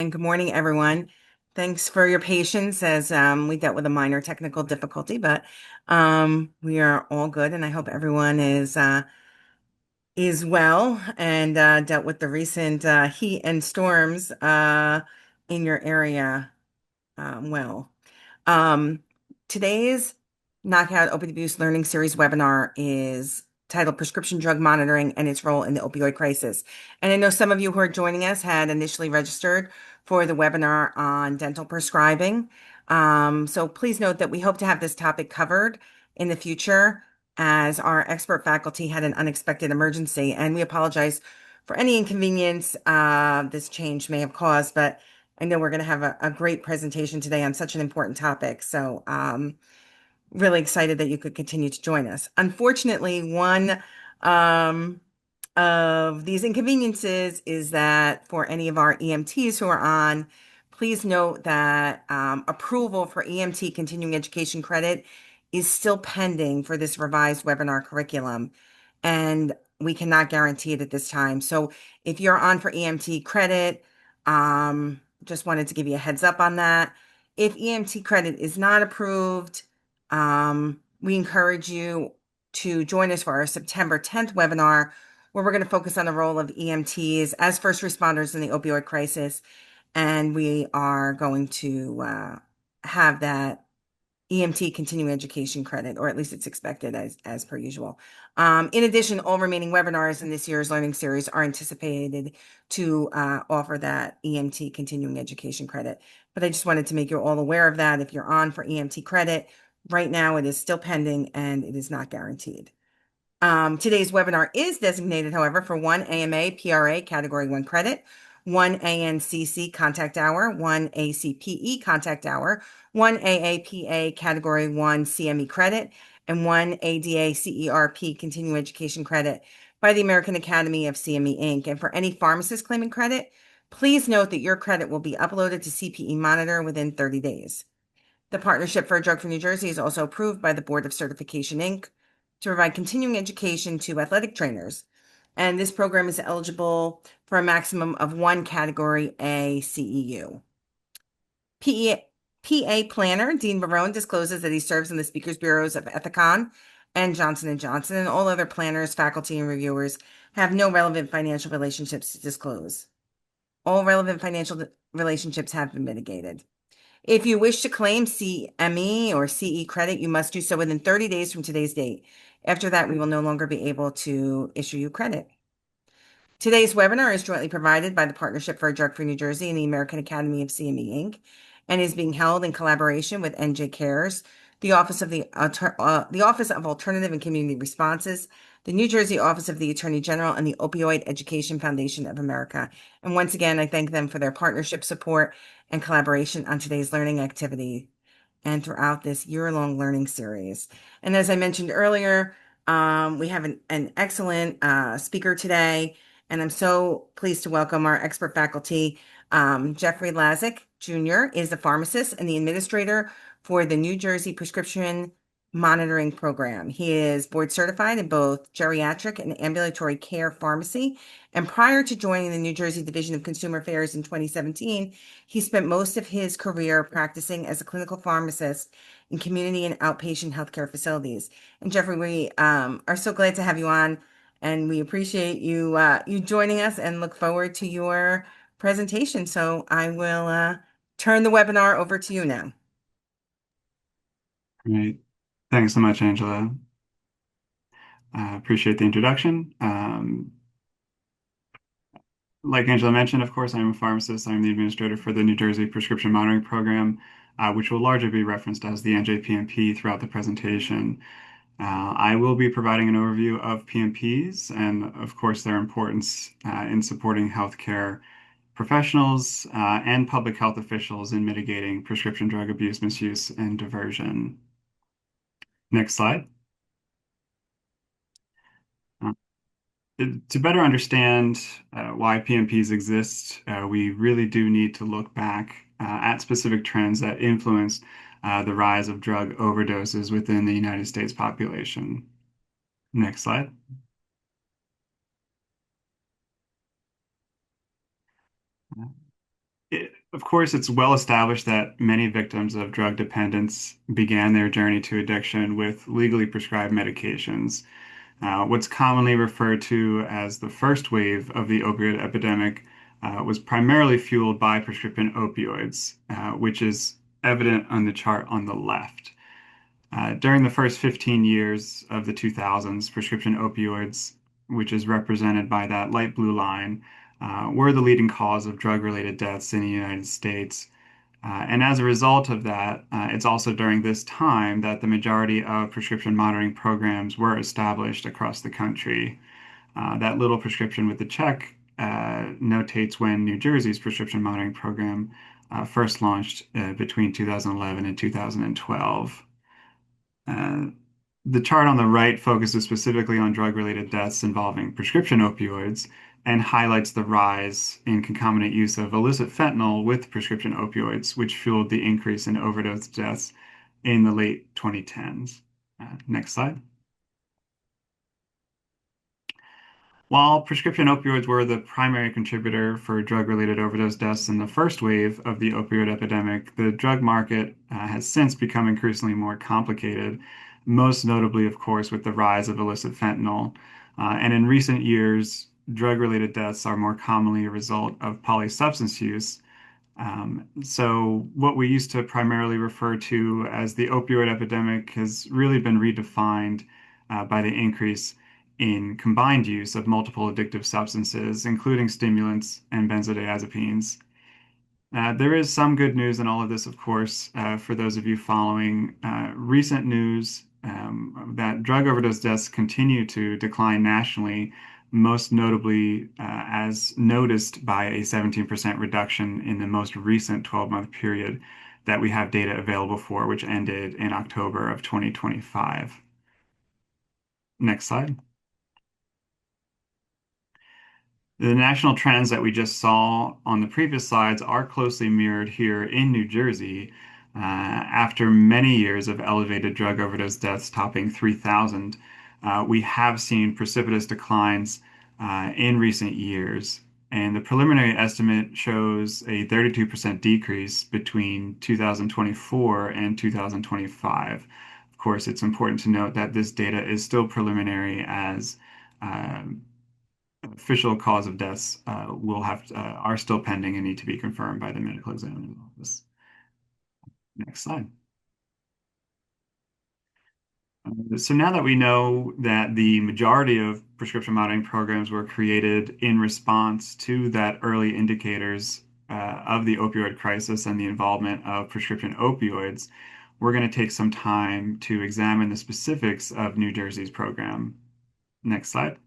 And good morning, everyone. Thanks for your patience as we dealt with a minor technical difficulty, but we are all good, and I hope everyone is well and dealt with the recent heat and storms in your area well. Um, Today's Knockout Opioid Abuse Learning Series webinar is titled Prescription Drug Monitoring and Its Role in the Opioid Crisis. And I know some of you who are joining us had initially registered for the webinar on dental prescribing. So please note that we hope to have this topic covered in the future as our expert faculty had an unexpected emergency. And we apologize for any inconvenience this change may have caused, but I know we're going to have a great presentation today on such an important topic. So, really excited that you could continue to join us. Unfortunately, one um, of these inconveniences is that for any of our EMTs who are on, please note that approval for EMT continuing education credit is still pending for this revised webinar curriculum, and we cannot guarantee it at this time. So if you're on for EMT credit, just wanted to give you a heads up on that. If EMT credit is not approved, we encourage you to join us for our September 10th webinar, where we're going to focus on the role of EMTs as first responders in the opioid crisis. And we are going to have that EMT continuing education credit, or at least it's expected as per usual. In addition, all remaining webinars in this year's learning series are anticipated to offer that EMT continuing education credit. But I just wanted to make you all aware of that. If you're on for EMT credit, right now it is still pending and it is not guaranteed. Today's webinar is designated, however, for one AMA PRA Category 1 credit, one ANCC contact hour, one ACPE contact hour, one AAPA Category 1 CME credit, and one ADA CERP continuing education credit by the American Academy of CME Inc. And for any pharmacist claiming credit, please note that your credit will be uploaded to CPE Monitor within 30 days. The Partnership for a Drug Free New Jersey is also approved by the Board of Certification, Inc. to provide continuing education to athletic trainers. And this program is eligible for a maximum of one Category A CEU. PA Planner Dean Barone discloses that he serves in the speakers bureaus of Ethicon and Johnson & Johnson, and all other planners, faculty, and reviewers have no relevant financial relationships to disclose. All relevant financial relationships have been mitigated. If you wish to claim CME or CE credit, you must do so within 30 days from today's date. After that, we will no longer be able to issue you credit. Today's webinar is jointly provided by the Partnership for a Drug Free New Jersey and the American Academy of CME Inc. and is being held in collaboration with NJ Cares, the Office of Alternative and Community Responses, the New Jersey Office of the Attorney General, and the Opioid Education Foundation of America. And once again, I thank them for their partnership, support, and collaboration on today's learning activity and throughout this year-long learning series. And as I mentioned earlier, we have an excellent speaker today, and I'm so pleased to welcome our expert faculty. Jeffrey Lazick Jr. is the pharmacist and the administrator for the New Jersey Prescription Monitoring Program. He is board certified in both geriatric and ambulatory care pharmacy. And prior to joining the New Jersey Division of Consumer Affairs in 2017, he spent most of his career practicing as a clinical pharmacist in community and outpatient healthcare facilities. And Jeffrey, we are so glad to have you on, and we appreciate you joining us and look forward to your presentation. So I will turn the webinar over to you now. Great. Thanks so much, Angela. Appreciate the introduction. Like Angela mentioned, of course, I'm a pharmacist. I'm the administrator for the New Jersey Prescription Monitoring Program, which will largely be referenced as the NJPMP throughout the presentation. I will be providing an overview of PMPs and, of course, their importance in supporting healthcare professionals and public health officials in mitigating prescription drug abuse, misuse, and diversion. Next slide. To better understand why PMPs exist, we really do need to look back at specific trends that influence the rise of drug overdoses within the United States population. Next slide. Of course, it's well established that many victims of drug dependence began their journey to addiction with legally prescribed medications. What's commonly referred to as the first wave of the opioid epidemic was primarily fueled by prescription opioids, which is evident on the chart on the left. During the first 15 years of the 2000s, prescription opioids, which is represented by that light blue line, were the leading cause of drug-related deaths in the United States. And as a result of that, it's also during this time that the majority of prescription monitoring programs were established across the country. That little prescription with the check notates when New Jersey's prescription monitoring program first launched between 2011 and 2012. Uh, the chart on the right focuses specifically on drug-related deaths involving prescription opioids and highlights the rise in concomitant use of illicit fentanyl with prescription opioids, which fueled the increase in overdose deaths in the late 2010s. Next slide. While prescription opioids were the primary contributor for drug-related overdose deaths in the first wave of the opioid epidemic, the drug market has since become increasingly more complicated, most notably, of course, with the rise of illicit fentanyl. And in recent years, drug-related deaths are more commonly a result of polysubstance use, so what we used to primarily refer to as the opioid epidemic has really been redefined by the increase in combined use of multiple addictive substances, including stimulants and benzodiazepines. There is some good news in all of this, of course, for those of you following recent news that drug overdose deaths continue to decline nationally, most notably as noticed by a 17% reduction in the most recent 12-month period that we have data available for, which ended in October of 2025. Next slide. The national trends that we just saw on the previous slides are closely mirrored here in New Jersey. After many years of elevated drug overdose deaths topping 3,000, we have seen precipitous declines in recent years. And the preliminary estimate shows a 32% decrease between 2024 and 2025. Of course, it's important to note that this data is still preliminary as uh, official cause of deaths are still pending and need to be confirmed by the medical examiner's office. Next slide. So now that we know that the majority of prescription monitoring programs were created in response to that early indicators of the opioid crisis and the involvement of prescription opioids, we're going to take some time to examine the specifics of New Jersey's program. Next slide.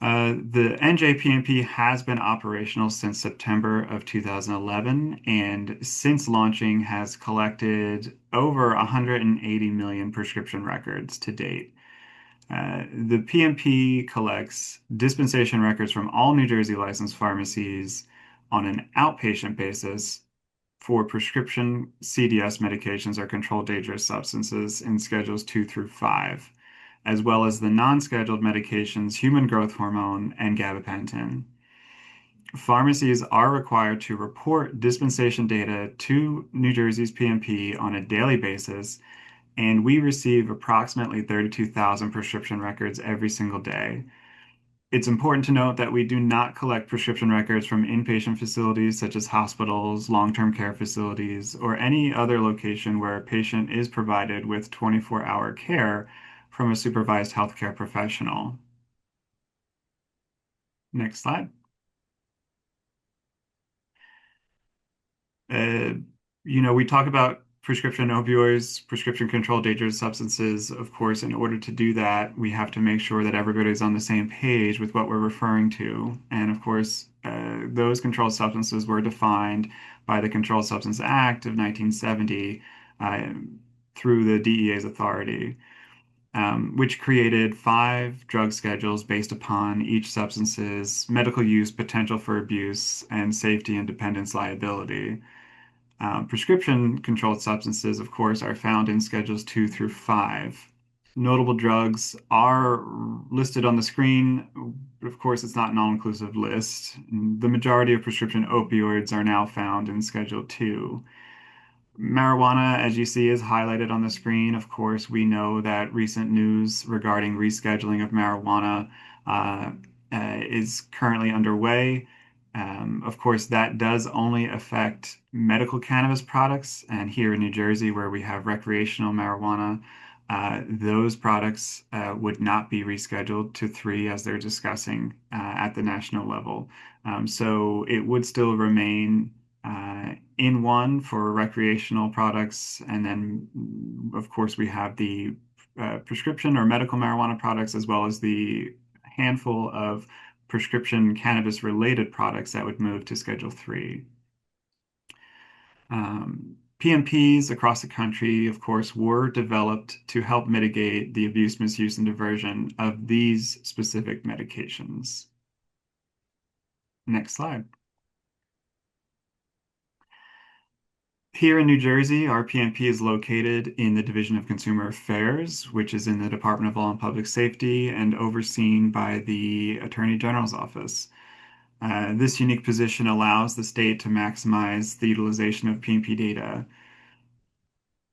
The NJPMP has been operational since September of 2011, and since launching has collected over 180 million prescription records to date. The PMP collects dispensation records from all New Jersey licensed pharmacies on an outpatient basis for prescription CDS medications or controlled dangerous substances in schedules 2 through 5, as well as the non-scheduled medications human growth hormone and gabapentin. Pharmacies are required to report dispensation data to New Jersey's PMP on a daily basis, and we receive approximately 32,000 prescription records every single day. It's important to note that we do not collect prescription records from inpatient facilities such as hospitals, long-term care facilities, or any other location where a patient is provided with 24-hour care from a supervised healthcare professional. Next slide. Uh, we talk about prescription opioids, prescription controlled dangerous substances. Of course, in order to do that, we have to make sure that everybody's on the same page with what we're referring to. And of course, those controlled substances were defined by the Controlled Substance Act of 1970 uh, through the DEA's authority, which created 5 drug schedules based upon each substance's medical use, potential for abuse, and safety and dependence liability. Prescription controlled substances, of course, are found in schedules 2 through 5. Notable drugs are listed on the screen, but of course, it's not an all-inclusive list. The majority of prescription opioids are now found in Schedule 2. Marijuana, as you see, is highlighted on the screen. Of course, we know that recent news regarding rescheduling of marijuana uh, is currently underway. Of course, that does only affect medical cannabis products. And here in New Jersey, where we have recreational marijuana, those products would not be rescheduled to 3 as they're discussing at the national level. So it would still remain in one for recreational products. And then, of course, we have the prescription or medical marijuana products, as well as the handful of prescription cannabis related products that would move to Schedule 3. PMPs across the country, of course, were developed to help mitigate the abuse, misuse, and diversion of these specific medications. Next slide. Here in New Jersey, our PMP is located in the Division of Consumer Affairs, which is in the Department of Law and Public Safety and overseen by the Attorney General's office. This unique position allows the state to maximize the utilization of PMP data.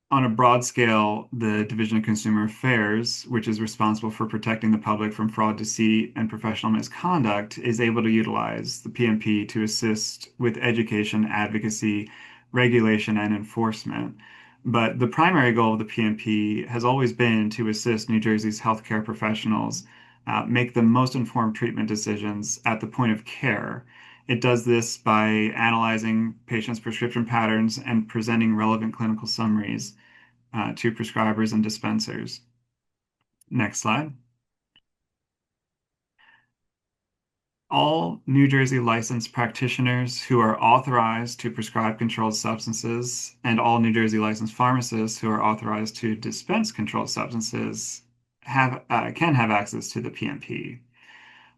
On a broad scale, the Division of Consumer Affairs, which is responsible for protecting the public from fraud, deceit, and professional misconduct, is able to utilize the PMP to assist with education, advocacy, regulation, and enforcement. But the primary goal of the PMP has always been to assist New Jersey's healthcare professionals make the most informed treatment decisions at the point of care. It does this by analyzing patients' prescription patterns and presenting relevant clinical summaries to prescribers and dispensers. Next slide. All New Jersey licensed practitioners who are authorized to prescribe controlled substances and all New Jersey licensed pharmacists who are authorized to dispense controlled substances can have access to the PMP.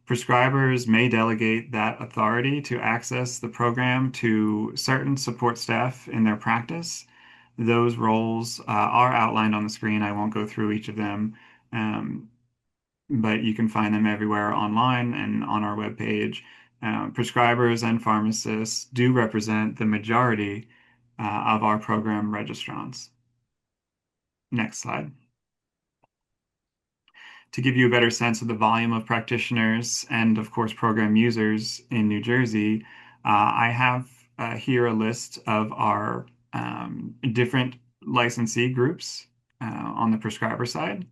Prescribers may delegate that authority to access the program to certain support staff in their practice. Those roles are outlined on the screen. I won't go through each of them, um, but you can find them everywhere online and on our webpage. Prescribers and pharmacists do represent the majority of our program registrants. Next slide. To give you a better sense of the volume of practitioners and, of course, program users in New Jersey, I have here a list of our different licensee groups on the prescriber side.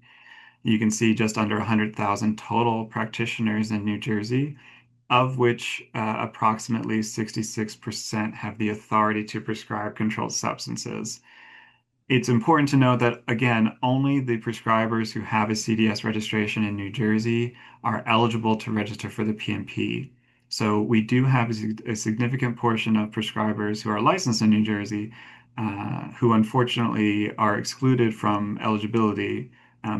You can see just under 100,000 total practitioners in New Jersey, of which approximately 66% have the authority to prescribe controlled substances. It's important to note that, again, only the prescribers who have a CDS registration in New Jersey are eligible to register for the PMP. So we do have a significant portion of prescribers who are licensed in New Jersey who unfortunately are excluded from eligibility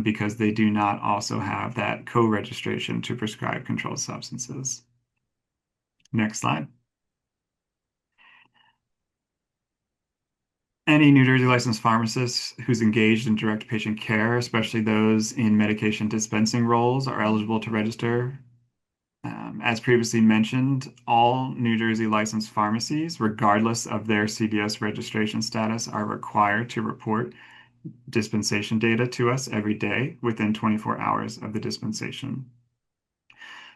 because they do not also have that co-registration to prescribe controlled substances. Next slide. Any New Jersey licensed pharmacist who's engaged in direct patient care, especially those in medication dispensing roles, are eligible to register. As previously mentioned, all New Jersey licensed pharmacies, regardless of their CVS registration status, are required to report dispensation data to us every day within 24 hours of the dispensation.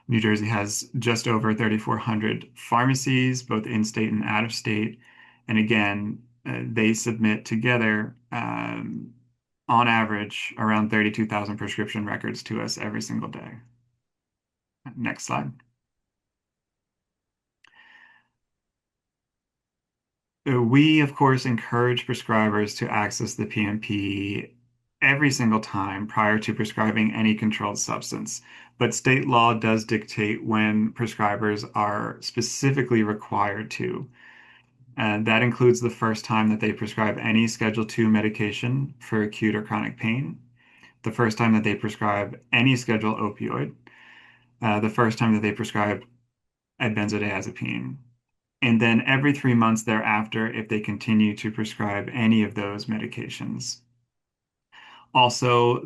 New Jersey has just over 3,400 pharmacies, both in-state and out-of-state. And again, they submit together, on average, around 32,000 prescription records to us every single day. Next slide. We, of course, encourage prescribers to access the PMP every single time prior to prescribing any controlled substance. But state law does dictate when prescribers are specifically required to. And that includes the first time that they prescribe any Schedule 2 medication for acute or chronic pain, the first time that they prescribe any schedule opioid, the first time that they prescribe a benzodiazepine, and then every 3 months thereafter if they continue to prescribe any of those medications. Also,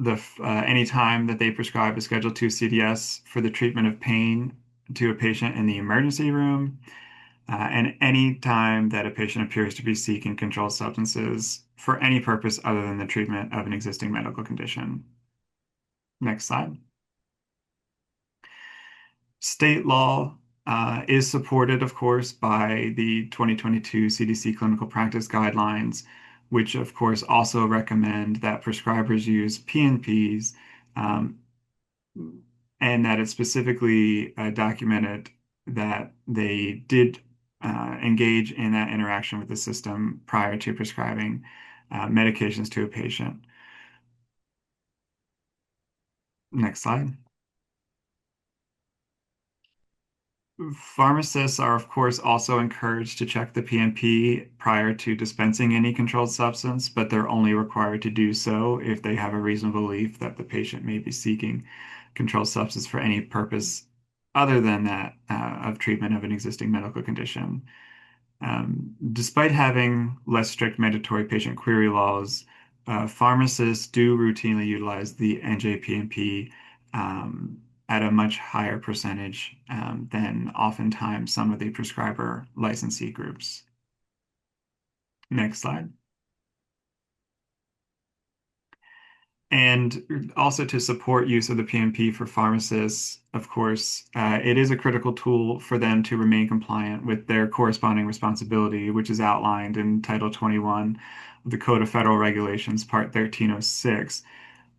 any time that they prescribe a Schedule II CDS for the treatment of pain to a patient in the emergency room, and any time that a patient appears to be seeking controlled substances for any purpose other than the treatment of an existing medical condition. Next slide. State law is supported, of course, by the 2022 CDC clinical practice guidelines, which, of course, also recommend that prescribers use PNPs, um, and that it's specifically documented that they did engage in that interaction with the system prior to prescribing medications to a patient. Next slide. Pharmacists are, of course, also encouraged to check the PNP prior to dispensing any controlled substance, but they're only required to do so if they have a reasonable belief that the patient may be seeking controlled substance for any purpose other than that of treatment of an existing medical condition. Despite having less strict mandatory patient query laws, pharmacists do routinely utilize the NJPNP at a much higher percentage than oftentimes some of the prescriber licensee groups. Next slide. And also to support use of the PNP for pharmacists, of course, it is a critical tool for them to remain compliant with their corresponding responsibility, which is outlined in Title 21 of the Code of Federal Regulations, Part 1306,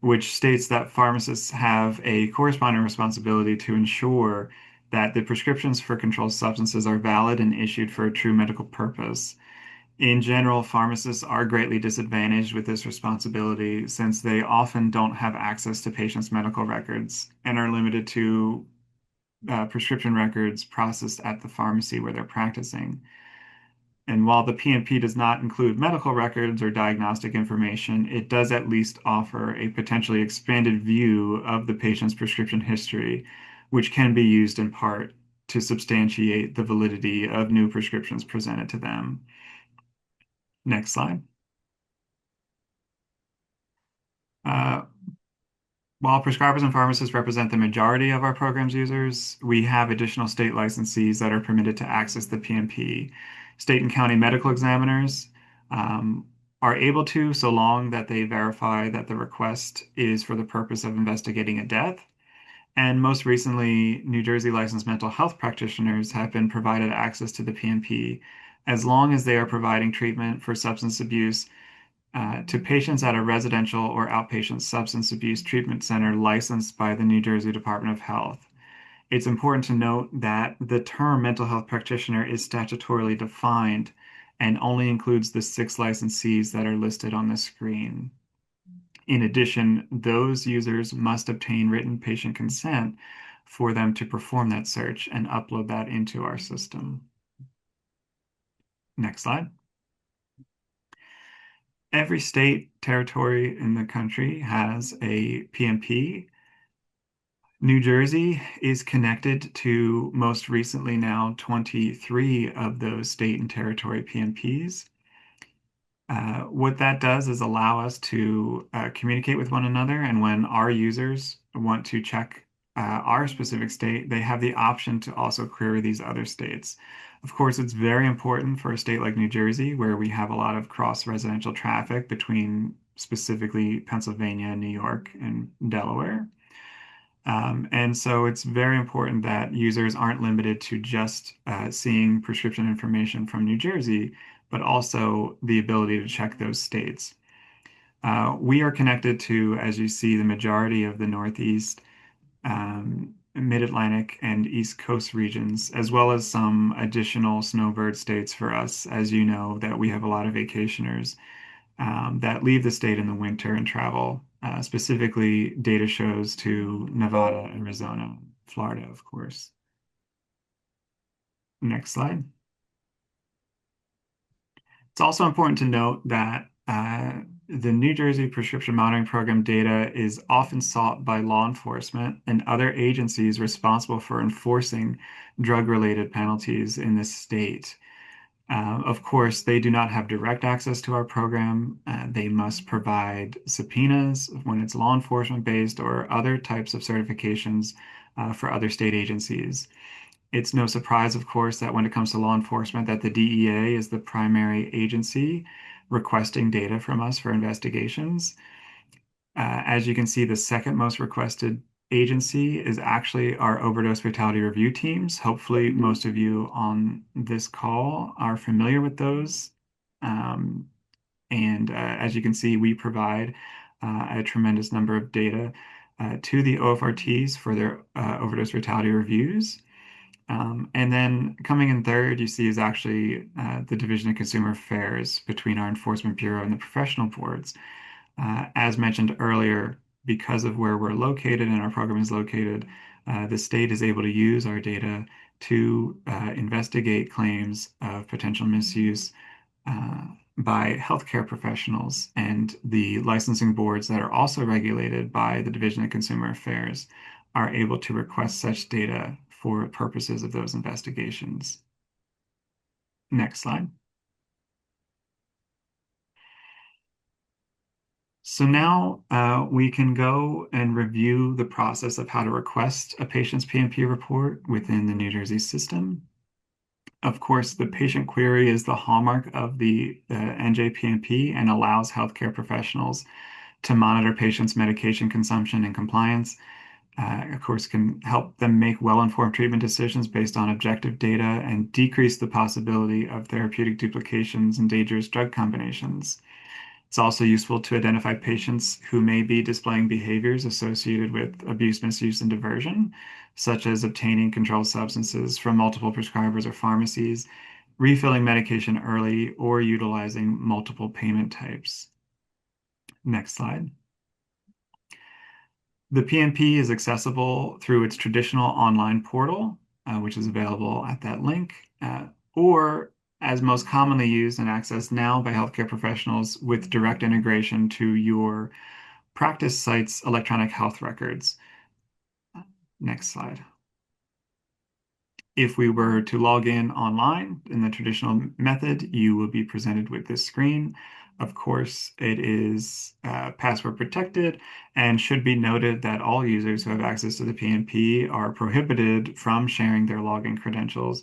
which states that pharmacists have a corresponding responsibility to ensure that the prescriptions for controlled substances are valid and issued for a true medical purpose. In general, pharmacists are greatly disadvantaged with this responsibility since they often don't have access to patients' medical records and are limited to prescription records processed at the pharmacy where they're practicing. And while the PNP does not include medical records or diagnostic information, it does at least offer a potentially expanded view of the patient's prescription history, which can be used in part to substantiate the validity of new prescriptions presented to them. Next slide. Uh, While prescribers and pharmacists represent the majority of our program's users, we have additional state licensees that are permitted to access the PNP. State and county medical examiners are able to, so long that they verify that the request is for the purpose of investigating a death. And most recently, New Jersey licensed mental health practitioners have been provided access to the PNP as long as they are providing treatment for substance abuse to patients at a residential or outpatient substance abuse treatment center licensed by the New Jersey Department of Health. It's important to note that the term mental health practitioner is statutorily defined and only includes the 6 licensees that are listed on the screen. In addition, those users must obtain written patient consent for them to perform that search and upload that into our system. Next slide. Every state, territory in the country has a PMP. New Jersey is connected to most recently now 23 of those state and territory PMPs. What that does is allow us to communicate with one another, and when our users want to check our specific state, they have the option to also query these other states. Of course, it's very important for a state like New Jersey, where we have a lot of cross-residential traffic between specifically Pennsylvania, New York, and Delaware. And so it's very important that users aren't limited to just seeing prescription information from New Jersey, but also the ability to check those states. We are connected to, as you see, the majority of the Northeast, Mid-Atlantic, and East Coast regions, as well as some additional snowbird states for us. As you know, that we have a lot of vacationers that leave the state in the winter and travel. Specifically, data shows to Nevada, Arizona, Florida, of course. Next slide. It's also important to note that the New Jersey Prescription Monitoring Program data is often sought by law enforcement and other agencies responsible for enforcing drug-related penalties in this state. Of course, they do not have direct access to our program. They must provide subpoenas when it's law enforcement based or other types of certifications for other state agencies. It's no surprise, of course, that when it comes to law enforcement, that the DEA is the primary agency requesting data from us for investigations. As you can see, the second most requested agency is actually our overdose fatality review teams. Hopefully, most of you on this call are familiar with those. Um, and as you can see, we provide a tremendous number of data to the OFRTs for their overdose fatality reviews. And then coming in third, you see is actually the Division of Consumer Affairs between our Enforcement Bureau and the professional boards. As mentioned earlier, because of where we're located and our program is located, the state is able to use our data to investigate claims of potential misuse uh, by healthcare professionals, and the licensing boards that are also regulated by the Division of Consumer Affairs are able to request such data for purposes of those investigations. Next slide. So now we can go and review the process of how to request a patient's PMP report within the New Jersey system. Of course, the patient query is the hallmark of the NJPMP and allows healthcare professionals to monitor patients' medication consumption and compliance. Of course, can help them make well-informed treatment decisions based on objective data and decrease the possibility of therapeutic duplications and dangerous drug combinations. It's also useful to identify patients who may be displaying behaviors associated with abuse, misuse, and diversion, such as obtaining controlled substances from multiple prescribers or pharmacies, refilling medication early, or utilizing multiple payment types. Next slide. The PMP is accessible through its traditional online portal, which is available at that link, or as most commonly used and accessed now by healthcare professionals with direct integration to your practice site's electronic health records. Next slide. If we were to log in online in the traditional method, you will be presented with this screen. Of course, it is password protected and should be noted that all users who have access to the PNP are prohibited from sharing their login credentials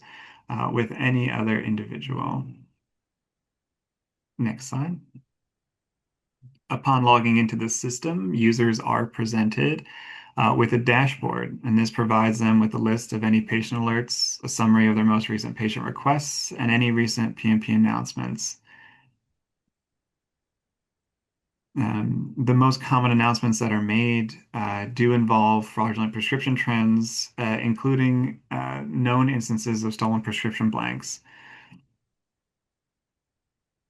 with any other individual. Next slide. Upon logging into the system, users are presented with a dashboard, and this provides them with a list of any patient alerts, a summary of their most recent patient requests, and any recent PMP announcements. The most common announcements that are made do involve fraudulent prescription trends, including known instances of stolen prescription blanks.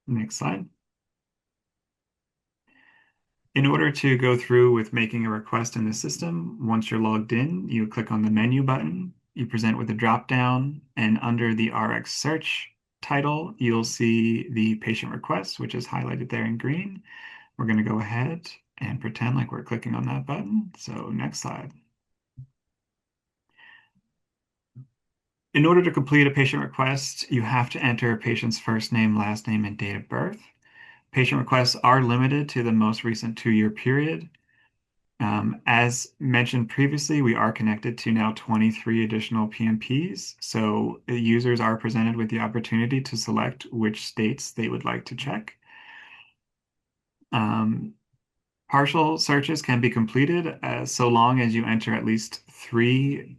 Next slide. In order to go through with making a request in the system, once you're logged in, you click on the menu button, you present with a drop down, and under the RX search title, you'll see the patient request, which is highlighted there in green. We're going to go ahead and pretend like we're clicking on that button. So next slide. In order to complete a patient request, you have to enter a patient's first name, last name, and date of birth. Patient requests are limited to the most recent 2-year period. As mentioned previously, we are connected to now 23 additional PMPs, so users are presented with the opportunity to select which states they would like to check. Um, Partial searches can be completed so long as you enter at least 3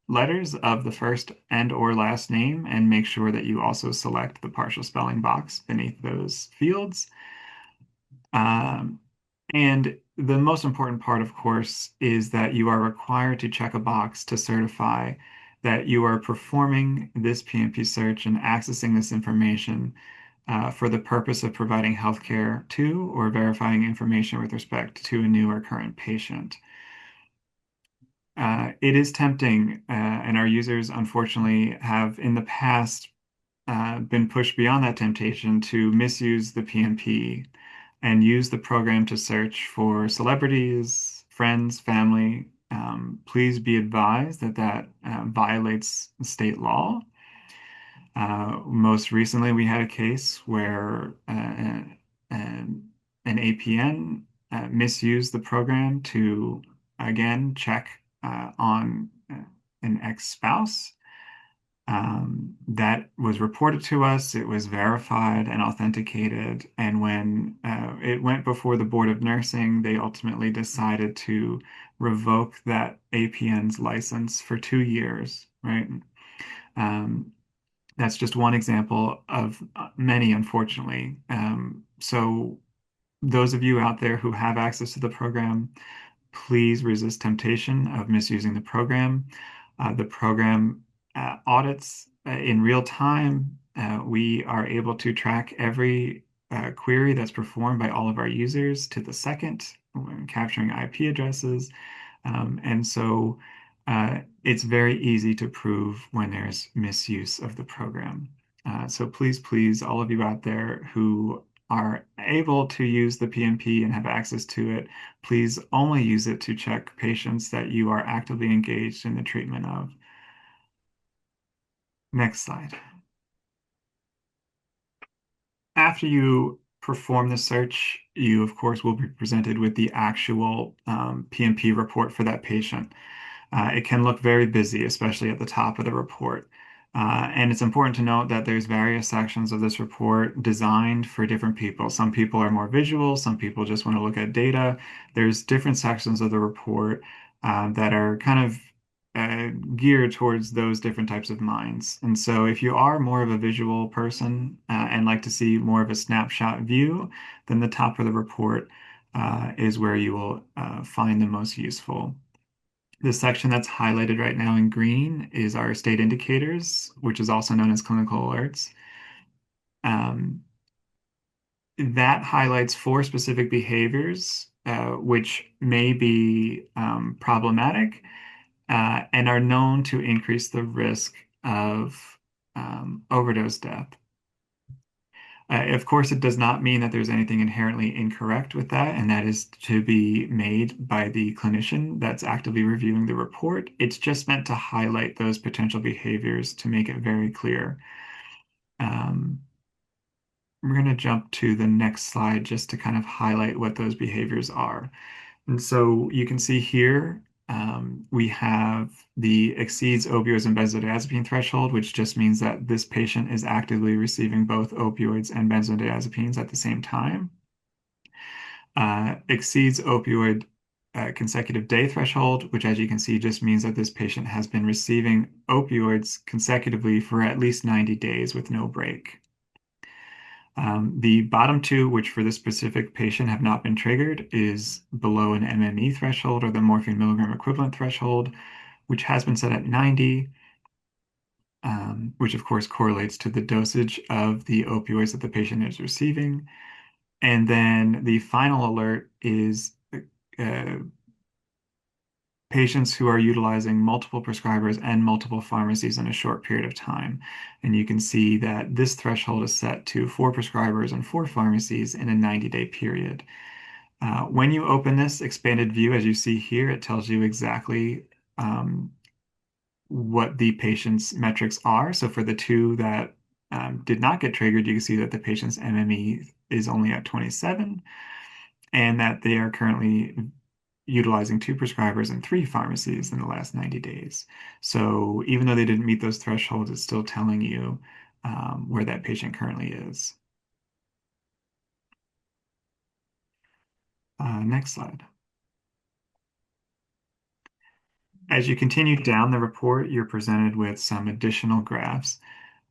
letters of the first and or last name, and make sure that you also select the partial spelling box beneath those fields. Um, and the most important part, of course, is that you are required to check a box to certify that you are performing this PMP search and accessing this information for the purpose of providing healthcare to or verifying information with respect to a new or current patient. It is tempting, and our users unfortunately have in the past been pushed beyond that temptation to misuse the PMP and use the program to search for celebrities, friends, family. Please be advised that that violates state law. Most recently, we had a case where an APN misused the program to, again, check on an ex-spouse. That was reported to us. It was verified and authenticated. And when it went before the Board of Nursing, they ultimately decided to revoke that APN's license for 2 years, right? Um, that's just one example of many, unfortunately. So those of you out there who have access to the program, please resist temptation of misusing the program. The program audits in real time. We are able to track every query that's performed by all of our users to the second, capturing IP addresses. And so it's very easy to prove when there's misuse of the program. So please, please, all of you out there who are able to use the PMP and have access to it, please only use it to check patients that you are actively engaged in the treatment of. Next slide. After you perform the search, you, of course, will be presented with the actual PMP report for that patient. It can look very busy, especially at the top of the report. And it's important to note that there's various sections of this report designed for different people. Some people are more visual, some people just want to look at data. There's different sections of the report that are kind of geared towards those different types of minds. And so if you are more of a visual person and like to see more of a snapshot view, then the top of the report is where you will find the most useful. The section that's highlighted right now in green is our state indicators, which is also known as clinical alerts. Um, that highlights four specific behaviors, which may be problematic and are known to increase the risk of overdose death. Of course, it does not mean that there's anything inherently incorrect with that, and that is to be made by the clinician that's actively reviewing the report. It's just meant to highlight those potential behaviors to make it very clear. Um, we're going to jump to the next slide just to kind of highlight what those behaviors are. And so you can see here we have the exceeds opioids and benzodiazepine threshold, which just means that this patient is actively receiving both opioids and benzodiazepines at the same time. Exceeds opioid consecutive day threshold, which, as you can see, just means that this patient has been receiving opioids consecutively for at least 90 days with no break. The bottom two, which for this specific patient have not been triggered, is below an MME threshold or the morphine milligram equivalent threshold, which has been set at 90, which of course correlates to the dosage of the opioids that the patient is receiving. And then the final alert is uh, patients who are utilizing multiple prescribers and multiple pharmacies in a short period of time. And you can see that this threshold is set to 4 prescribers and 4 pharmacies in a 90-day period. When you open this expanded view, as you see here, it tells you exactly what the patient's metrics are. So for the two that did not get triggered, you can see that the patient's MME is only at 27 and that they are currently utilizing 2 prescribers and 3 pharmacies in the last 90 days. So even though they didn't meet those thresholds, it's still telling you where that patient currently is. Next slide. As you continue down the report, you're presented with some additional graphs,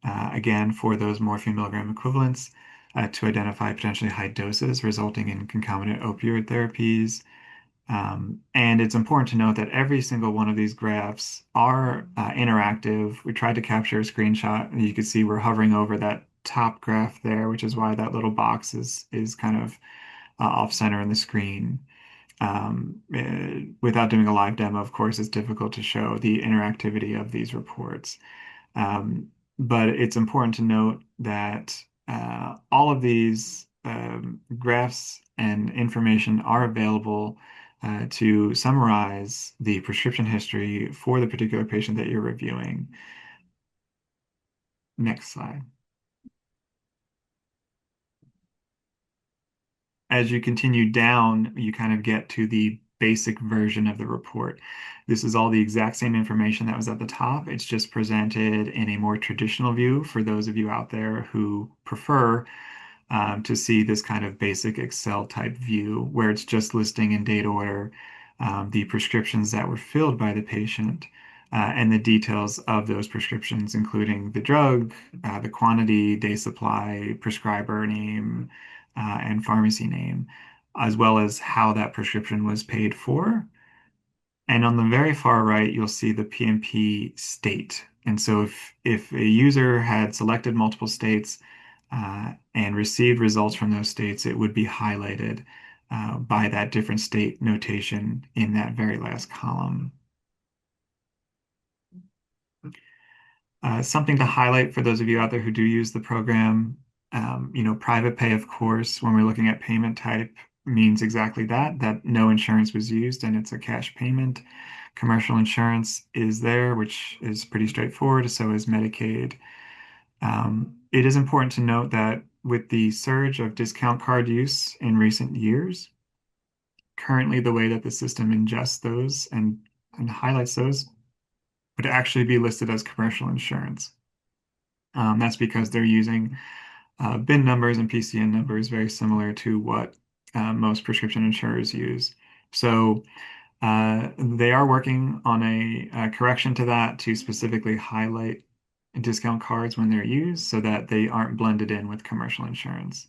again, for those morphine milligram equivalents to identify potentially high doses resulting in concomitant opioid therapies. And it's important to note that every single one of these graphs are interactive. We tried to capture a screenshot, and you can see we're hovering over that top graph there, which is why that little box is kind of off center in the screen. Without doing a live demo, of course, it's difficult to show the interactivity of these reports. Um, but it's important to note that all of these graphs and information are available to summarize the prescription history for the particular patient that you're reviewing. Next slide. As you continue down, you kind of get to the basic version of the report. This is all the exact same information that was at the top. It's just presented in a more traditional view for those of you out there who prefer to see this kind of basic Excel type view where it's just listing in date order the prescriptions that were filled by the patient and the details of those prescriptions, including the drug, the quantity, day supply, prescriber name, and pharmacy name, as well as how that prescription was paid for. And on the very far right, you'll see the PMP state. And so if a user had selected multiple states and received results from those states, it would be highlighted by that different state notation in that very last column. Something to highlight for those of you out there who do use the program, private pay, of course, when we're looking at payment type, means exactly that, that no insurance was used and it's a cash payment. Commercial insurance is there, which is pretty straightforward, so is Medicaid. It is important to note that with the surge of discount card use in recent years, currently the way that the system ingests those and highlights those would actually be listed as commercial insurance. That's because they're using BIN numbers and PCN numbers very similar to what most prescription insurers use. So they are working on a correction to that to specifically highlight discount cards when they're used so that they aren't blended in with commercial insurance.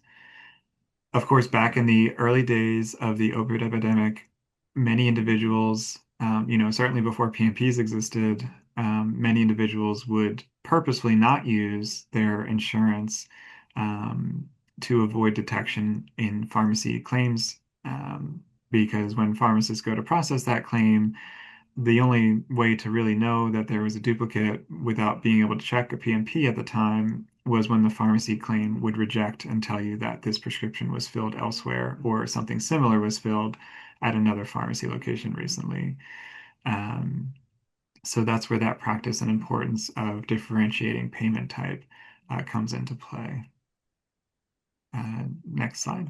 Of course, back in the early days of the opioid epidemic, many individuals, certainly before PMPs existed, many individuals would purposefully not use their insurance to avoid detection in pharmacy claims, because when pharmacists go to process that claim, the only way to really know that there was a duplicate without being able to check a PMP at the time was when the pharmacy claim would reject and tell you that this prescription was filled elsewhere or something similar was filled at another pharmacy location recently. Um, so that's where that practice and importance of differentiating payment type comes into play. Next slide.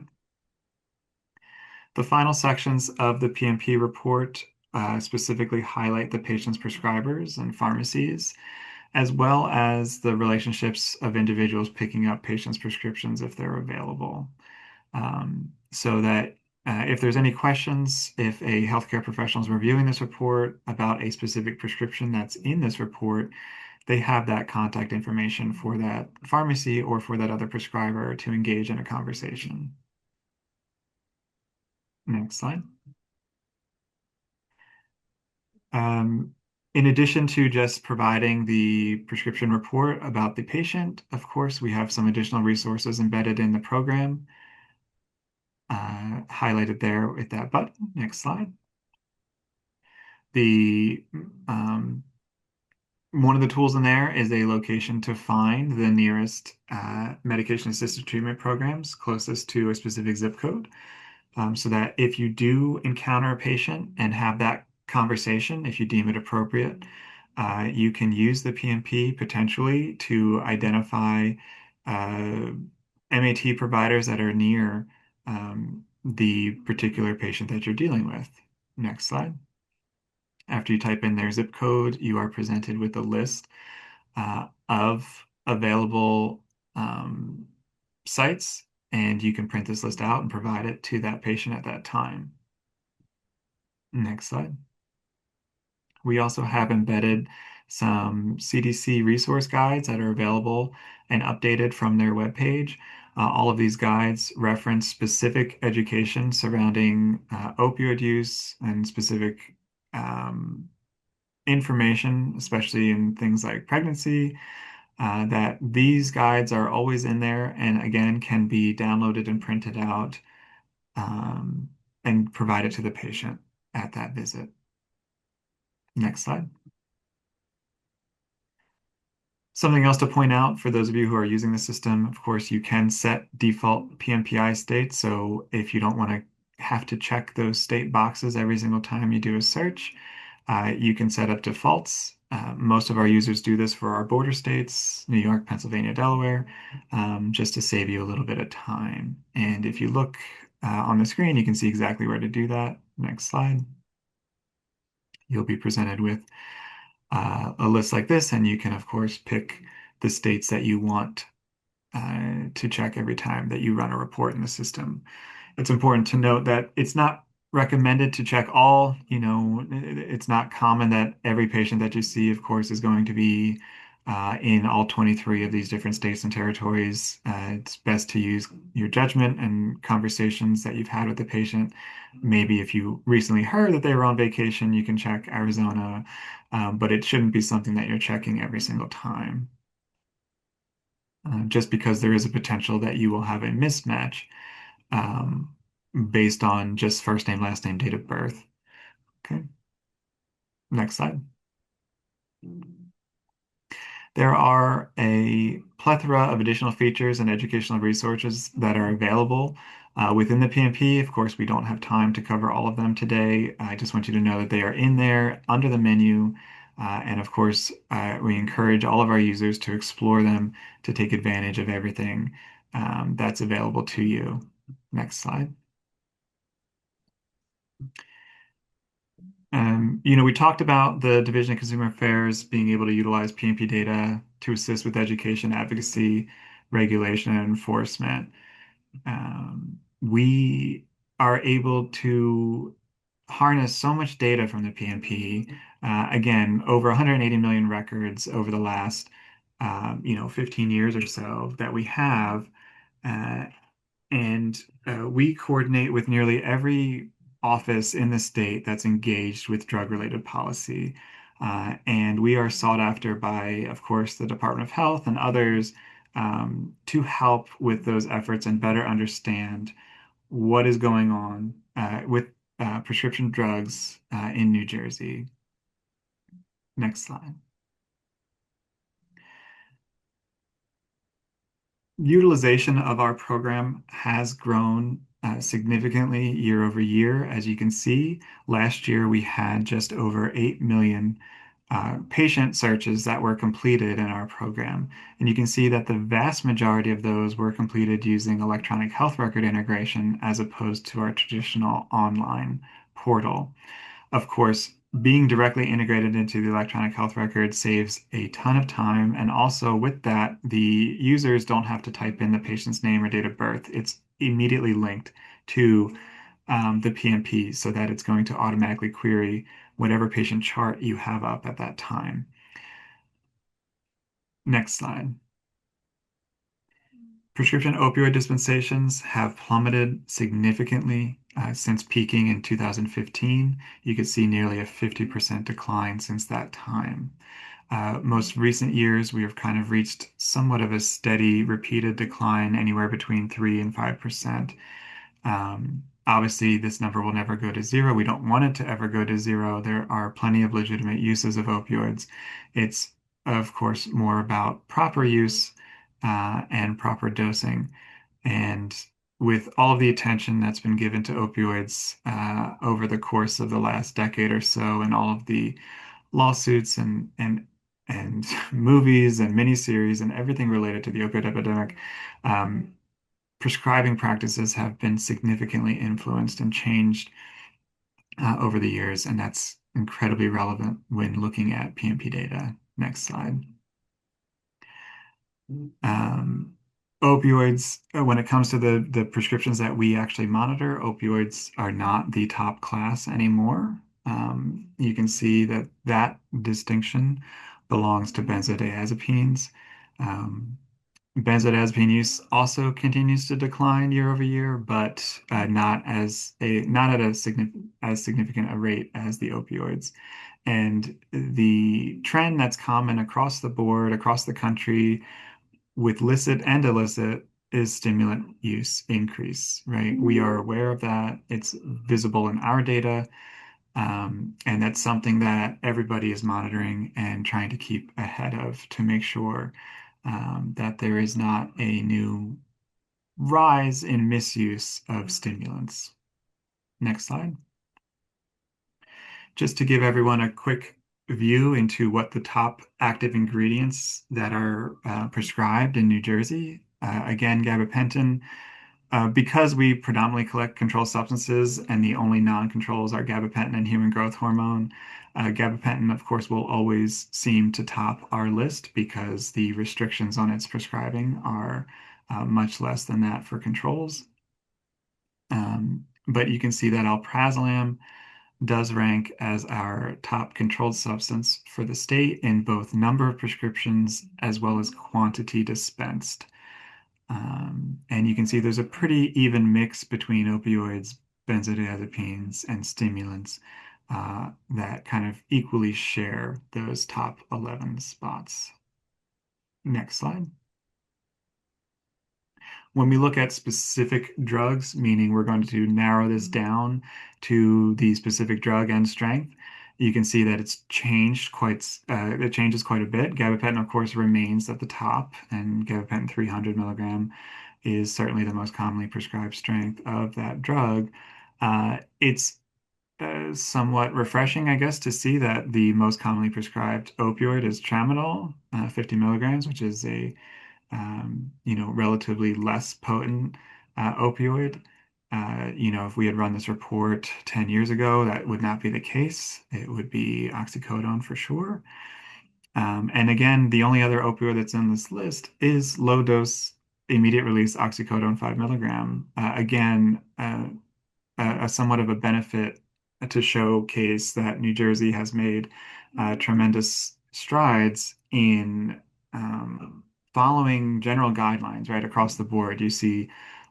The final sections of the PMP report specifically highlight the patient's prescribers and pharmacies, as well as the relationships of individuals picking up patients' prescriptions if they're available. So that if there's any questions, if a healthcare professional is reviewing this report about a specific prescription that's in this report, they have that contact information for that pharmacy or for that other prescriber to engage in a conversation. Next slide. Um, in addition to just providing the prescription report about the patient, of course, we have some additional resources embedded in the program, highlighted there with that button. Next slide. The one of the tools in there is a location to find the nearest medication-assisted treatment programs closest to a specific zip code. So that if you do encounter a patient and have that conversation, if you deem it appropriate, you can use the PMP potentially to identify MAT providers that are near the particular patient that you're dealing with. Next slide. After you type in their zip code, you are presented with a list of available sites, and you can print this list out and provide it to that patient at that time. Next slide. We also have embedded some CDC resource guides that are available and updated from their webpage. All of these guides reference specific education surrounding opioid use and specific information, especially in things like pregnancy, that these guides are always in there and again can be downloaded and printed out um, and provided to the patient at that visit. Next slide. Something else to point out for those of you who are using the system, of course, you can set default PMPI states. So if you don't want to have to check those state boxes every single time you do a search, you can set up defaults Most of our users do this for our border states, New York, Pennsylvania, Delaware, just to save you a little bit of time. And if you look on the screen, you can see exactly where to do that. Next slide. You'll be presented with a list like this, and you can, of course, pick the states that you want to check every time that you run a report in the system. It's important to note that it's not recommended to check all, it's not common that every patient that you see, of course, is going to be in all 23 of these different states and territories. It's best to use your judgment and conversations that you've had with the patient. Maybe if you recently heard that they were on vacation, you can check Arizona, but it shouldn't be something that you're checking every single time, just because there is a potential that you will have a mismatch um, based on just first name, last name, date of birth. Okay, next slide. There are a plethora of additional features and educational resources that are available within the PMP. Of course, we don't have time to cover all of them today. I just want you to know that they are in there under the menu. And of course, we encourage all of our users to explore them to take advantage of everything that's available to you. Next slide. We talked about the Division of Consumer Affairs being able to utilize PNP data to assist with education, advocacy, regulation, and enforcement. We are able to harness so much data from the PNP. Again, over 180 million records over the last, 15 years or so that we have. Uh, and we coordinate with nearly every office in the state that's engaged with drug-related policy. And we are sought after by, of course, the Department of Health and others to help with those efforts and better understand what is going on with prescription drugs in New Jersey. Next slide. Utilization of our program has grown significantly year over year. As you can see, last year we had just over 8 million patient searches that were completed in our program. And you can see that the vast majority of those were completed using electronic health record integration as opposed to our traditional online portal. Of course, being directly integrated into the electronic health record saves a ton of time. And also with that, the users don't have to type in the patient's name or date of birth. It's immediately linked to the PMP so that it's going to automatically query whatever patient chart you have up at that time. Next slide. Prescription opioid dispensations have plummeted significantly since peaking in 2015. You could see nearly a 50% decline since that time. Most recent years, we have kind of reached somewhat of a steady, repeated decline, anywhere between 3 and 5%. Obviously, this number will never go to zero. We don't want it to ever go to zero. There are plenty of legitimate uses of opioids. It's, of course, more about proper use and proper dosing. And with all of the attention that's been given to opioids over the course of the last decade or so, and all of the lawsuits and movies and miniseries and everything related to the opioid epidemic, um, prescribing practices have been significantly influenced and changed over the years, and that's incredibly relevant when looking at PMP data. Next slide. Um, Opioids, when it comes to the prescriptions that we actually monitor, opioids are not the top class anymore. You can see that that distinction belongs to benzodiazepines. Um, Benzodiazepine use also continues to decline year over year, but not at a significant a rate as the opioids. And the trend that's common across the board, across the country, with licit and illicit, is stimulant use increase, right? We are aware of that. It's visible in our data. And that's something that everybody is monitoring and trying to keep ahead of to make sure that there is not a new rise in misuse of stimulants. Next slide. Just to give everyone a quick view into what the top active ingredients that are prescribed in New Jersey. Again, gabapentin, because we predominantly collect controlled substances and the only non-controls are gabapentin and human growth hormone, gabapentin, of course, will always seem to top our list because the restrictions on its prescribing are much less than that for controls. But you can see that alprazolam does rank as our top controlled substance for the state in both number of prescriptions as well as quantity dispensed. And you can see there's a pretty even mix between opioids, benzodiazepines, and stimulants that kind of equally share those top 11 spots. Next slide. When we look at specific drugs, meaning we're going to narrow this down to the specific drug and strength, you can see that it changes quite a bit. Gabapentin, of course, remains at the top, and gabapentin 300 milligram is certainly the most commonly prescribed strength of that drug. It's somewhat refreshing, I guess, to see that the most commonly prescribed opioid is tramadol, 50 milligrams, which is a relatively less potent opioid. If we had run this report 10 years ago, that would not be the case. It would be oxycodone for sure. And again, the only other opioid that's in this list is low dose immediate release oxycodone 5 milligram. Again, a somewhat of a benefit to showcase that New Jersey has made tremendous strides in following general guidelines right across the board. You see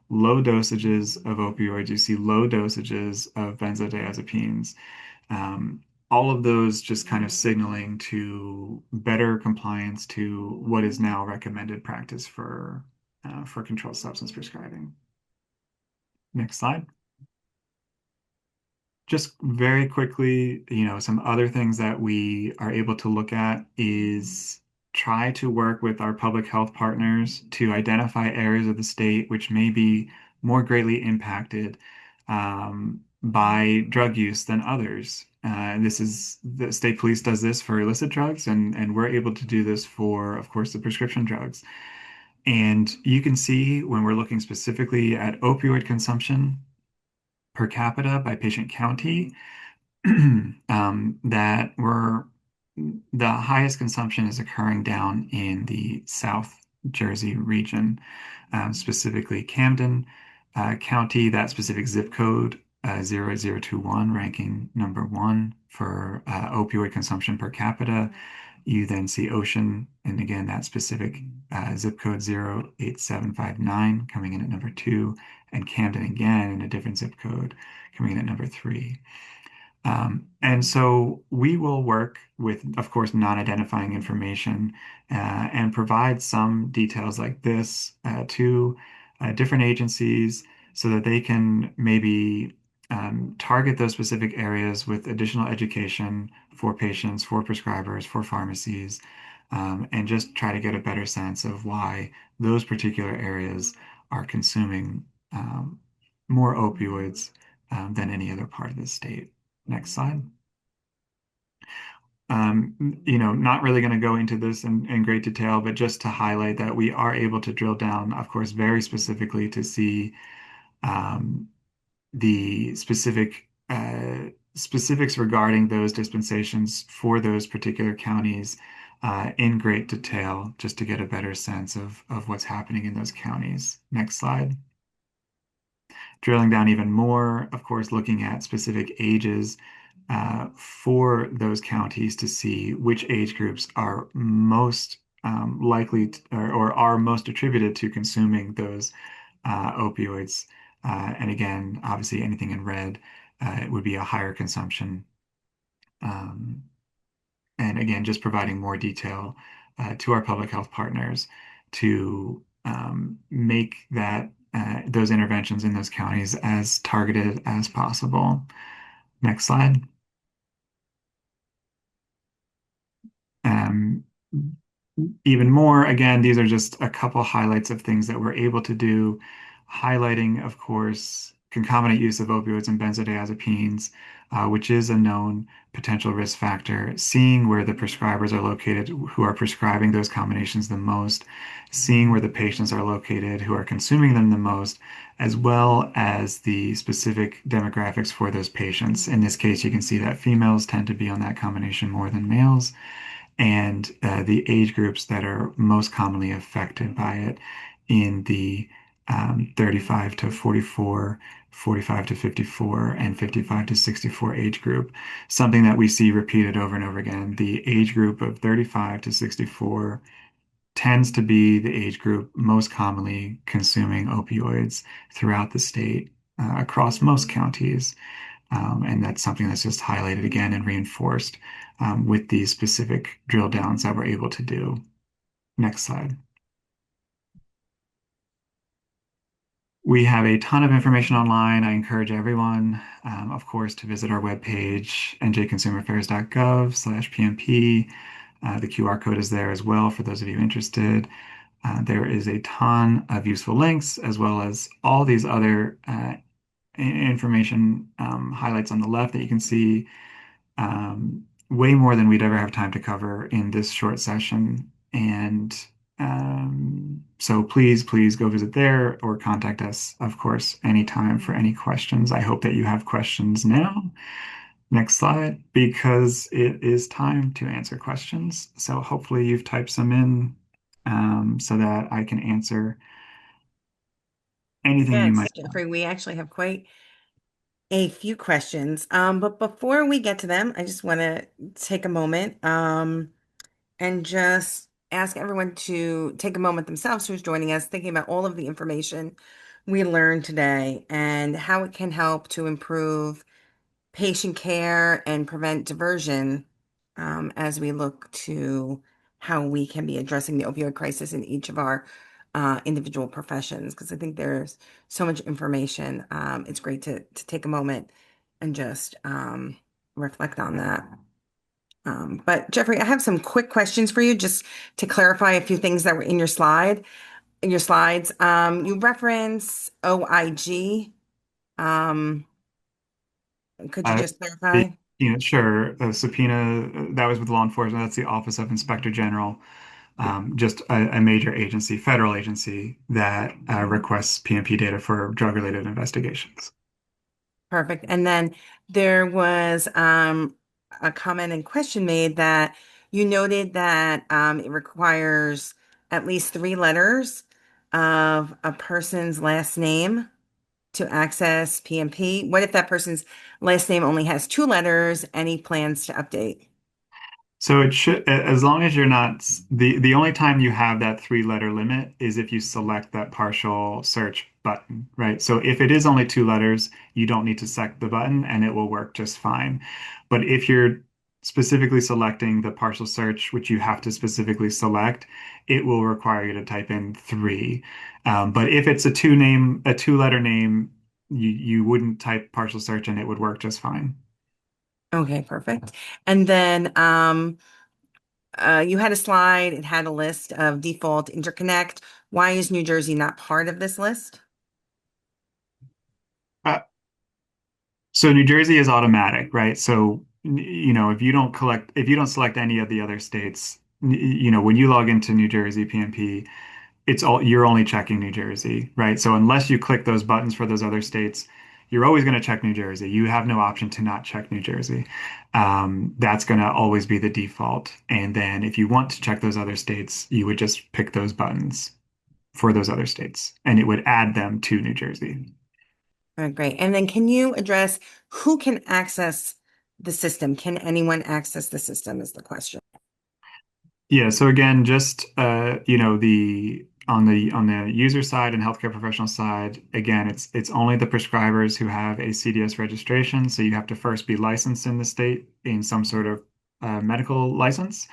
low dosages of opioids, you see low dosages of benzodiazepines. Um, all of those just kind of signaling to better compliance to what is now recommended practice for controlled substance prescribing. Next slide. Just very quickly, some other things that we are able to look at is try to work with our public health partners to identify areas of the state which may be more greatly impacted by drug use than others. This is the state police does this for illicit drugs, and we're able to do this for, of course, the prescription drugs. And you can see when we're looking specifically at opioid consumption per capita by patient county, that we're the highest consumption is occurring down in the South Jersey region, specifically Camden County, that specific zip code 0021, ranking number one for opioid consumption per capita. You then see Ocean, and again, that specific zip code 08759 coming in at number two, and Camden again in a different zip code coming in at number three. And so we will work with, of course, non-identifying information and provide some details like this to different agencies so that they can maybe target those specific areas with additional education for patients, for prescribers, for pharmacies, and just try to get a better sense of why those particular areas are consuming more opioids than any other part of the state. Next slide. Not really going to go into this in great detail, but just to highlight that we are able to drill down, of course, very specifically to see um, the specifics regarding those dispensations for those particular counties in great detail, just to get a better sense of what's happening in those counties. Next slide. Drilling down even more, of course, looking at specific ages for those counties to see which age groups are most likely or are most attributed to consuming those opioids. And again, obviously, anything in red it would be a higher consumption. Um, and again, just providing more detail to our public health partners to make those interventions in those counties as targeted as possible. Next slide. Um, Even more, again, these are just a couple highlights of things that we're able to do, highlighting, of course, concomitant use of opioids and benzodiazepines, which is a known potential risk factor, seeing where the prescribers are located who are prescribing those combinations the most, seeing where the patients are located who are consuming them the most, as well as the specific demographics for those patients. In this case, you can see that females tend to be on that combination more than males, and the age groups that are most commonly affected by it in the 35 to 44, 45 to 54, and 55 to 64 age group. Something that we see repeated over and over again. The age group of 35 to 64 tends to be the age group most commonly consuming opioids throughout the state, across most counties. And that's something that's just highlighted again and reinforced with these specific drill downs that we're able to do. Next slide. We have a ton of information online. I encourage everyone, of course, to visit our webpage, njconsumeraffairs.gov/PMP. The QR code is there as well for those of you interested. There is a ton of useful links, as well as all these other information highlights on the left that you can see, way more than we'd ever have time to cover in this short session. And so please go visit there or contact us, of course, anytime for any questions. I hope that you have questions now. Next slide, because it is time to answer questions. So hopefully you've typed some in so that I can answer anything you Yes, might. Jeffrey, we actually have quite a few questions. But before we get to them, I just want to take a moment and just ask everyone to take a moment themselves who's joining us, thinking about all of the information we learned today and how it can help to improve patient care and prevent diversion as we look to how we can be addressing the opioid crisis in each of our individual professions. Because I think there's so much information. It's great to take a moment and just reflect on that. But Jeffrey, I have some quick questions for you just to clarify a few things that were in in your slides. You reference OIG. Um, could you Uh, just clarify? sure. A subpoena that was with law enforcement. That's the Office of Inspector General, just a major agency, federal agency that requests PMP data for drug-related investigations. Perfect. And then there was a comment and question made that you noted that it requires at least three letters of a person's last name to access PMP. What if that person's last name only has two letters? Any plans to update? So it should, as long as you're not, the only time you have that three-letter limit is if you select that partial search button, right? So if it is only two letters, you don't need to select the button and it will work just fine. But if you're specifically selecting the partial search, which you have to specifically select, it will require you to type in three. But if it's a two-letter name, you wouldn't type partial search and it would work just fine. Okay, perfect. And then you had a slide, it had a list of default interconnect. Why is New Jersey not part of this list? Uh, So New Jersey is automatic, right? So, if you don't select any of the other states, when you log into New Jersey PNP, you're only checking New Jersey, right? So unless you click those buttons for those other states, you're always going to check New Jersey. You have no option to not check New Jersey. That's going to always be the default. And then if you want to check those other states, you would just pick those buttons for those other states, and it would add them to New Jersey. Great. And then can you address who can access the system? Can anyone access the system is the question. Yeah, so again, just the on the user side and healthcare professional side, again, it's only the prescribers who have a CDS registration. So you have to first be licensed in the state in some sort of medical license.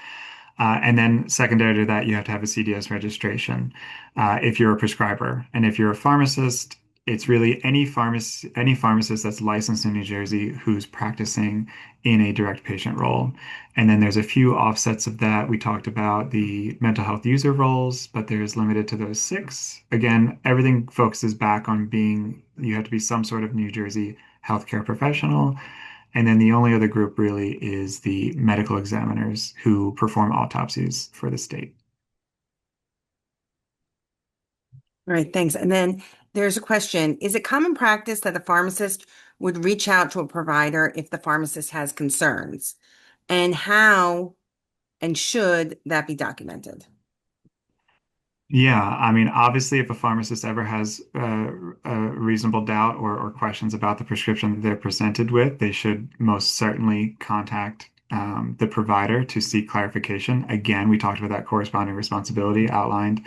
And then secondary to that, you have to have a CDS registration if you're a prescriber. And if you're a pharmacist, It's really any pharmacist that's licensed in New Jersey who's practicing in a direct patient role. And then there's a few offsets of that. We talked about the mental health user roles, but there's limited to those six. Again, everything focuses back on being, you have to be some sort of New Jersey healthcare professional. And then the only other group really is the medical examiners who perform autopsies for the state. All right, thanks. And then there's a question. Is it common practice that a pharmacist would reach out to a provider if the pharmacist has concerns? And how and should that be documented? Yeah, I mean, obviously, if a pharmacist ever has a reasonable doubt or questions about the prescription that they're presented with, they should most certainly contact the provider to seek clarification. Again, we talked about that corresponding responsibility outlined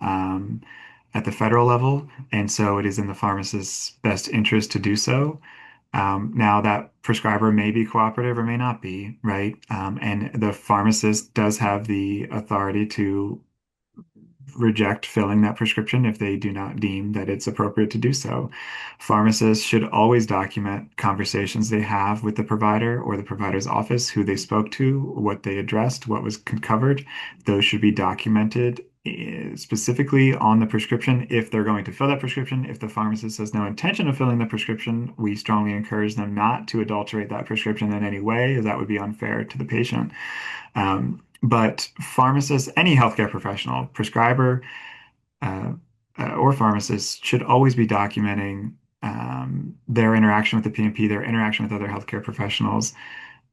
um, at the federal level, and so it is in the pharmacist's best interest to do so. Now, that prescriber may be cooperative or may not be, right? And the pharmacist does have the authority to reject filling that prescription if they do not deem that it's appropriate to do so. Pharmacists should always document conversations they have with the provider or the provider's office, who they spoke to, what they addressed, what was covered. Those should be documented specifically on the prescription if they're going to fill that prescription. If the pharmacist has no intention of filling the prescription, we strongly encourage them not to adulterate that prescription in any way, as that would be unfair to the patient. But pharmacists, any healthcare professional, prescriber, uh, or pharmacist should always be documenting their interaction with the PMP, their interaction with other healthcare professionals.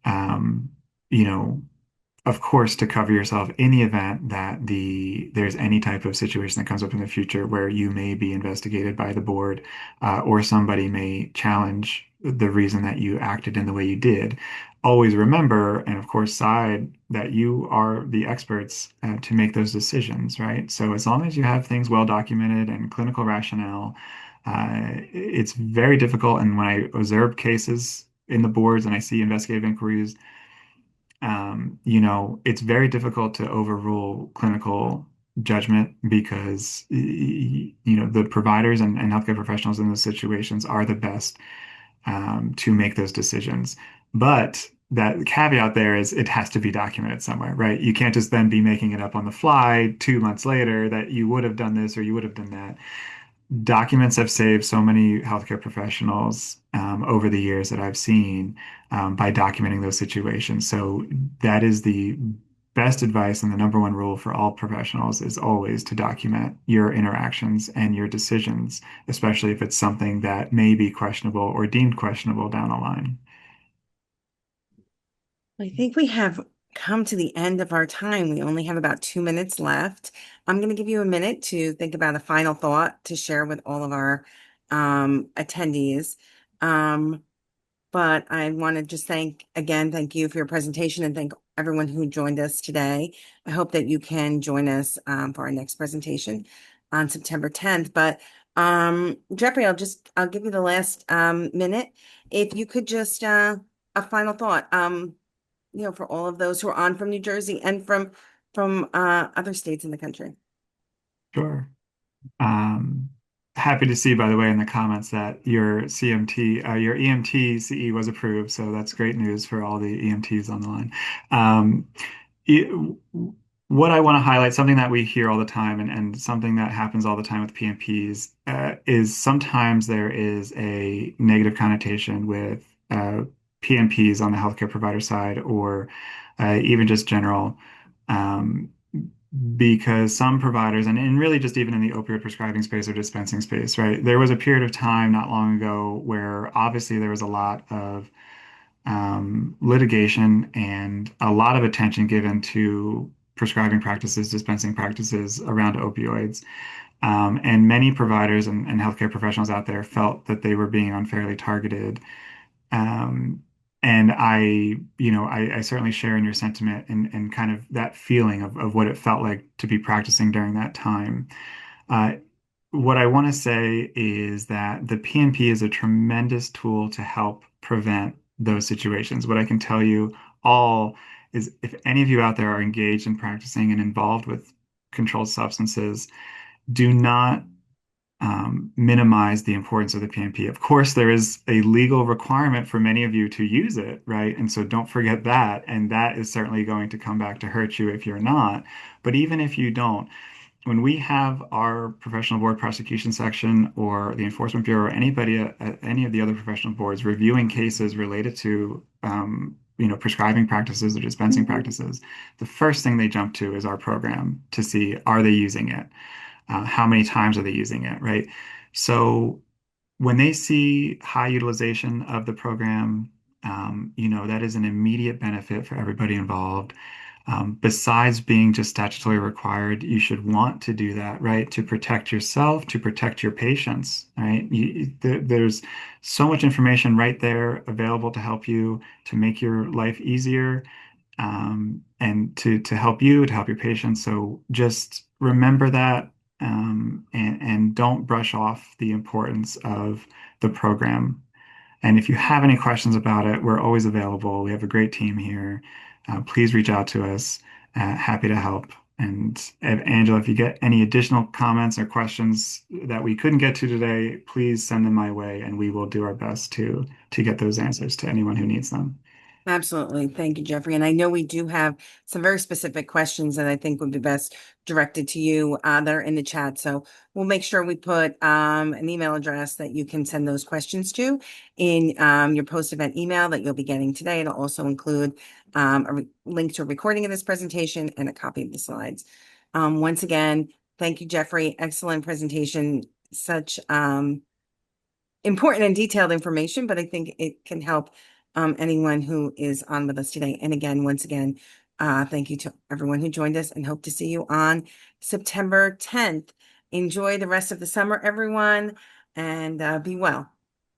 Um, you know, of course, to cover yourself in the event that there's any type of situation that comes up in the future where you may be investigated by the board, or somebody may challenge the reason that you acted in the way you did. Always remember, and of course, side that you are the experts to make those decisions, right? So as long as you have things well documented and clinical rationale, it's very difficult. And when I observe cases in the boards and I see investigative inquiries, it's very difficult to overrule clinical judgment because, the providers and healthcare professionals in those situations are the best to make those decisions. But that caveat there is it has to be documented somewhere, right? You can't just then be making it up on the fly 2 months later that you would have done this or you would have done that. Documents have saved so many healthcare professionals over the years that I've seen by documenting those situations. So that is the best advice and the number one rule for all professionals is always to document your interactions and your decisions, especially if it's something that may be questionable or deemed questionable down the line. I think we have come to the end of our time. We only have about 2 minutes left. I'm going to give you a minute to think about a final thought to share with all of our attendees. Um, But I want to just thank you for your presentation and thank everyone who joined us today. I hope that you can join us for our next presentation on September 10th. But Jeffrey, I'll give you the last minute. If you could just a final thought, for all of those who are on from New Jersey and from other states in the country. Sure. Um, Happy to see, by the way, in the comments that your EMT CE was approved. So that's great news for all the EMTs on the line. Um, it- what I want to highlight, something that we hear all the time and something that happens all the time with PMPs, is sometimes there is a negative connotation with PMPs on the healthcare provider side or even just general. Um, because some providers, and really just even in the opioid prescribing space or dispensing space, right? There was a period of time not long ago where obviously there was a lot of litigation and a lot of attention given to prescribing practices, dispensing practices around opioids. And many providers and healthcare professionals out there felt that they were being unfairly targeted. Um, and I certainly share in your sentiment and kind of that feeling of what it felt like to be practicing during that time. Uh, what I want to say is that the PNP is a tremendous tool to help prevent those situations. What I can tell you all is if any of you out there are engaged in practicing and involved with controlled substances, do not minimize the importance of the PMP. Of course, there is a legal requirement for many of you to use it, right? And so don't forget that. And that is certainly going to come back to hurt you if you're not. But even if you don't, when we have our professional board prosecution section or the Enforcement Bureau or anybody at any of the other professional boards reviewing cases related to prescribing practices or dispensing practices, the first thing they jump to is our program to see, are they using it? How many times are they using it, right? So when they see high utilization of the program, that is an immediate benefit for everybody involved. Besides being just statutorily required, you should want to do that, right? To protect yourself, to protect your patients, right? There's so much information right there available to help you to make your life easier, and to help you, to help your patients. So just remember that, and don't brush off the importance of the program. And if you have any questions about it, we're always available. We have a great team here. Please reach out to us. Happy to help. And Angela, if you get any additional comments or questions that we couldn't get to today, please send them my way, and we will do our best to get those answers to anyone who needs them. Absolutely. Thank you, Jeffrey. And I know we do have some very specific questions that I think would be best directed to you that are in the chat. So we'll make sure we put an email address that you can send those questions to in your post-event email that you'll be getting today. It'll also include link to a recording of this presentation and a copy of the slides. Once again, thank you, Jeffrey. Excellent presentation. Such important and detailed information, but I think it can help anyone who is on with us today. And again, once again, thank you to everyone who joined us and hope to see you on September 10th. Enjoy the rest of the summer, everyone, and be well.